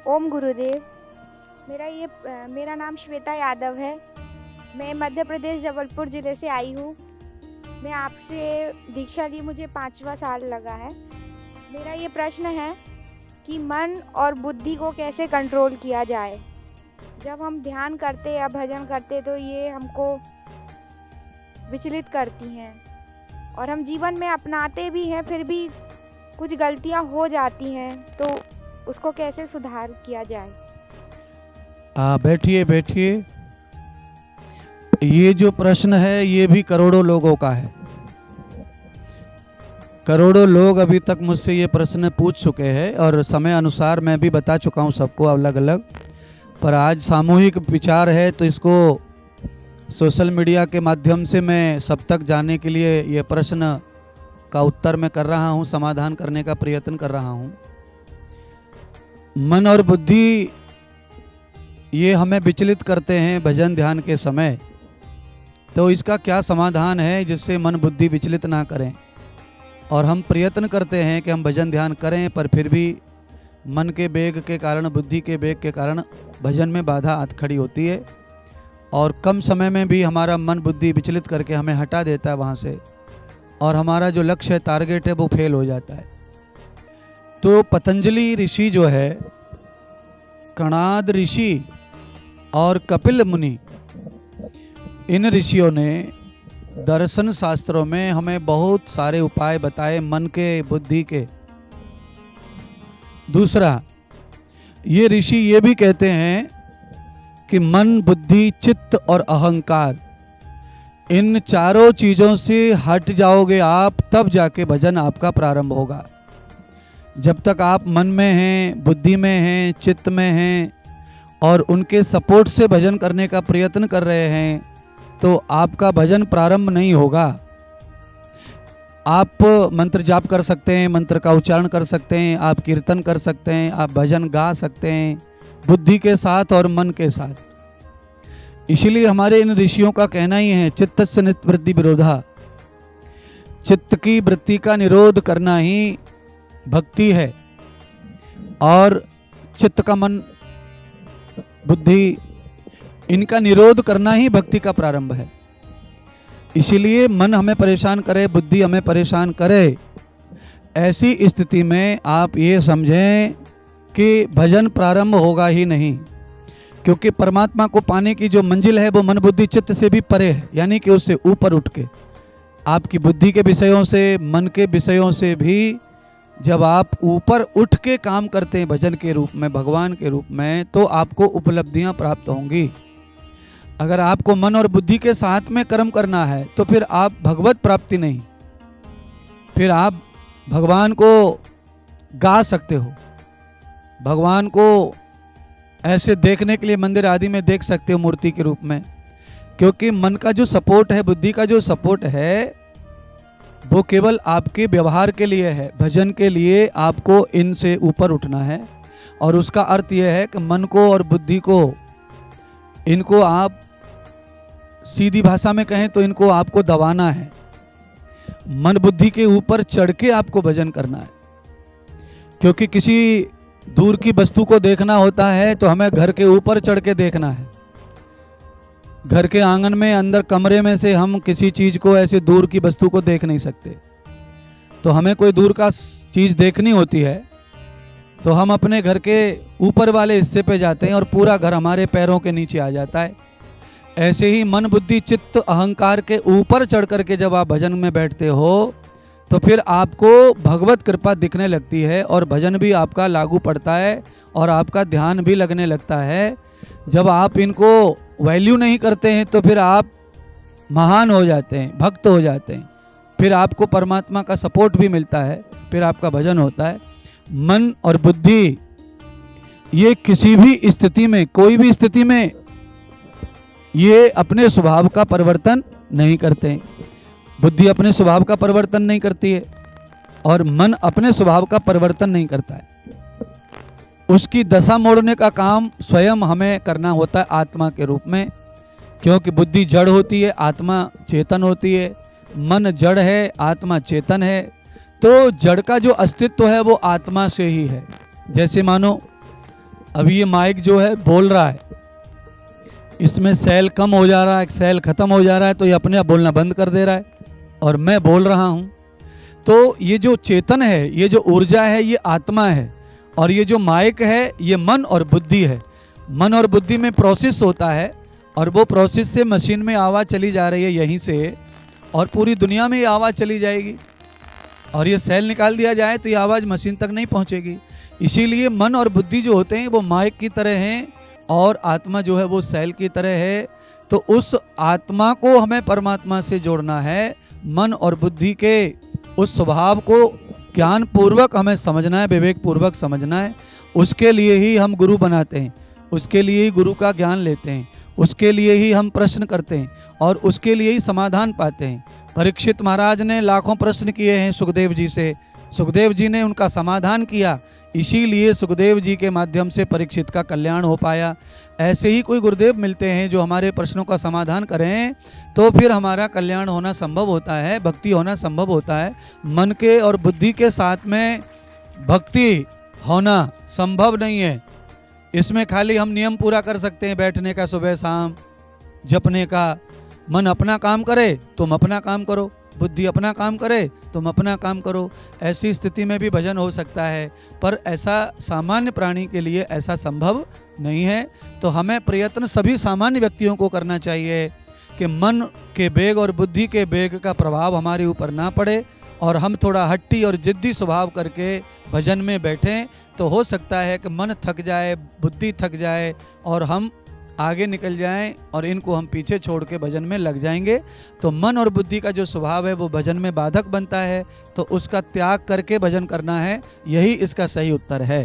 ओम गुरुदेव। मेरा नाम श्वेता यादव है। मैं मध्य प्रदेश जबलपुर ज़िले से आई हूँ। मैं आपसे दीक्षा ली मुझे 5वां साल लगा है। मेरा ये प्रश्न है कि मन और बुद्धि को कैसे कंट्रोल किया जाए। जब हम ध्यान करते या भजन करते तो ये हमको विचलित करती हैं और हम जीवन में अपनाते भी हैं, फिर भी कुछ गलतियाँ हो जाती हैं, तो उसको कैसे सुधार किया जाए। बैठिए बैठिए। ये जो प्रश्न है ये भी करोड़ों लोगों का है। करोड़ों लोग अभी तक मुझसे ये प्रश्न पूछ चुके हैं और समय अनुसार मैं भी बता चुका हूँ सबको अलग अलग। पर आज सामूहिक विचार है तो इसको सोशल मीडिया के माध्यम से मैं सब तक जाने के लिए ये प्रश्न का उत्तर मैं कर रहा हूँ, समाधान करने का प्रयत्न कर रहा हूँ। मन और बुद्धि ये हमें विचलित करते हैं भजन ध्यान के समय, तो इसका क्या समाधान है जिससे मन बुद्धि विचलित ना करें। और हम प्रयत्न करते हैं कि हम भजन ध्यान करें, पर फिर भी मन के वेग के कारण, बुद्धि के वेग के कारण भजन में बाधा आत खड़ी होती है और कम समय में भी हमारा मन बुद्धि विचलित करके हमें हटा देता है वहाँ से, और हमारा जो लक्ष्य है, टारगेट है, वो फेल हो जाता है। तो पतंजलि ऋषि जो है, कणाद ऋषि और कपिल मुनि, इन ऋषियों ने दर्शन शास्त्रों में हमें बहुत सारे उपाय बताए मन के, बुद्धि के। दूसरा, ये ऋषि ये भी कहते हैं कि मन, बुद्धि, चित्त और अहंकार, इन चारों चीजों से हट जाओगे आप, तब जाके भजन आपका प्रारंभ होगा। जब तक आप मन में हैं, बुद्धि में हैं, चित्त में हैं और उनके सपोर्ट से भजन करने का प्रयत्न कर रहे हैं, तो आपका भजन प्रारंभ नहीं होगा। आप मंत्र जाप कर सकते हैं, मंत्र का उच्चारण कर सकते हैं, आप कीर्तन कर सकते हैं, आप भजन गा सकते हैं, बुद्धि के साथ और मन के साथ। इसीलिए हमारे इन ऋषियों का कहना ही है, चित्तस्य निवृत्ति विरोधा, चित्त की वृत्ति का निरोध करना ही भक्ति है और चित्त का, मन, बुद्धि, इनका निरोध करना ही भक्ति का प्रारंभ है। इसीलिए मन हमें परेशान करे, बुद्धि हमें परेशान करे, ऐसी स्थिति में आप ये समझें कि भजन प्रारंभ होगा ही नहीं, क्योंकि परमात्मा को पाने की जो मंजिल है वो मन, बुद्धि, चित्त से भी परे है। यानी कि उससे ऊपर उठ के, आपकी बुद्धि के विषयों से, मन के विषयों से भी जब आप ऊपर उठ के काम करते हैं भजन के रूप में, भगवान के रूप में, तो आपको उपलब्धियां प्राप्त होंगी। अगर आपको मन और बुद्धि के साथ में कर्म करना है तो फिर आप भगवत प्राप्ति नहीं, फिर आप भगवान को गा सकते हो, भगवान को ऐसे देखने के लिए मंदिर आदि में देख सकते हो मूर्ति के रूप में, क्योंकि मन का जो सपोर्ट है, बुद्धि का जो सपोर्ट है, वो केवल आपके व्यवहार के लिए है। भजन के लिए आपको इनसे ऊपर उठना है और उसका अर्थ यह है कि मन को और बुद्धि को, इनको आप सीधी भाषा में कहें तो इनको आपको दबाना है। मन बुद्धि के ऊपर चढ़ के आपको भजन करना है, क्योंकि किसी दूर की वस्तु को देखना होता है तो हमें घर के ऊपर चढ़ के देखना है। घर के आंगन में, अंदर कमरे में से हम किसी चीज को, ऐसे दूर की वस्तु को देख नहीं सकते। तो हमें कोई दूर का चीज देखनी होती है तो हम अपने घर के ऊपर वाले हिस्से पे जाते हैं और पूरा घर हमारे पैरों के नीचे आ जाता है। ऐसे ही मन, बुद्धि, चित्त, अहंकार के ऊपर चढ़ करके जब आप भजन में बैठते हो तो फिर आपको भगवत कृपा दिखने लगती है और भजन भी आपका लागू पड़ता है और आपका ध्यान भी लगने लगता है। जब आप इनको वैल्यू नहीं करते हैं तो फिर आप महान हो जाते हैं, भक्त हो जाते हैं, फिर आपको परमात्मा का सपोर्ट भी मिलता है, फिर आपका भजन होता है। मन और बुद्धि ये किसी भी स्थिति में, कोई भी स्थिति में, ये अपने स्वभाव का परिवर्तन नहीं करते। बुद्धि अपने स्वभाव का परिवर्तन नहीं करती है और मन अपने स्वभाव का परिवर्तन नहीं करता है। उसकी दशा मोड़ने का काम स्वयं हमें करना होता है आत्मा के रूप में, क्योंकि बुद्धि जड़ होती है, आत्मा चेतन होती है। मन जड़ है, आत्मा चेतन है। तो जड़ का जो अस्तित्व है वो आत्मा से ही है। जैसे मानो अभी ये माइक जो है बोल रहा है, इसमें सेल कम हो जा रहा है, सेल खत्म हो जा रहा है, तो ये अपने आप बोलना बंद कर दे रहा है और मैं बोल रहा हूँ। तो ये जो चेतन है, ये जो ऊर्जा है, ये आत्मा है, और ये जो माइक है ये मन और बुद्धि है। मन और बुद्धि में प्रोसेस होता है और वो प्रोसेस से मशीन में आवाज़ चली जा रही है यहीं से, और पूरी दुनिया में ये आवाज़ चली जाएगी। और ये सेल निकाल दिया जाए तो ये आवाज़ मशीन तक नहीं पहुंचेगी। इसीलिए मन और बुद्धि जो होते हैं वो माइक की तरह हैं और आत्मा जो है वो सेल की तरह है। तो उस आत्मा को हमें परमात्मा से जोड़ना है, मन और बुद्धि के उस स्वभाव को ज्ञान पूर्वक हमें समझना है, विवेक पूर्वक समझना है। उसके लिए ही हम गुरु बनाते हैं, उसके लिए ही गुरु का ज्ञान लेते हैं, उसके लिए ही हम प्रश्न करते हैं और उसके लिए ही समाधान पाते हैं। परीक्षित महाराज ने लाखों प्रश्न किए हैं सुखदेव जी से, सुखदेव जी ने उनका समाधान किया, इसीलिए सुखदेव जी के माध्यम से परीक्षित का कल्याण हो पाया। ऐसे ही कोई गुरुदेव मिलते हैं जो हमारे प्रश्नों का समाधान करें, तो फिर हमारा कल्याण होना संभव होता है, भक्ति होना संभव होता है। मन के और बुद्धि के साथ में भक्ति होना संभव नहीं है। इसमें खाली हम नियम पूरा कर सकते हैं, बैठने का, सुबह शाम जपने का। मन अपना काम करे तुम अपना काम करो, बुद्धि अपना काम करे तुम अपना काम करो। ऐसी स्थिति में भी भजन हो सकता है, पर ऐसा सामान्य प्राणी के लिए ऐसा संभव नहीं है। तो हमें प्रयत्न सभी सामान्य व्यक्तियों को करना चाहिए कि मन के वेग और बुद्धि के वेग का प्रभाव हमारे ऊपर ना पड़े और हम थोड़ा हट्टी और जिद्दी स्वभाव करके भजन में बैठें। तो हो सकता है कि मन थक जाए, बुद्धि थक जाए और हम आगे निकल जाएं और इनको हम पीछे छोड़ के भजन में लग जाएंगे। तो मन और बुद्धि का जो स्वभाव है वो भजन में बाधक बनता है, तो उसका त्याग करके भजन करना है, यही इसका सही उत्तर है।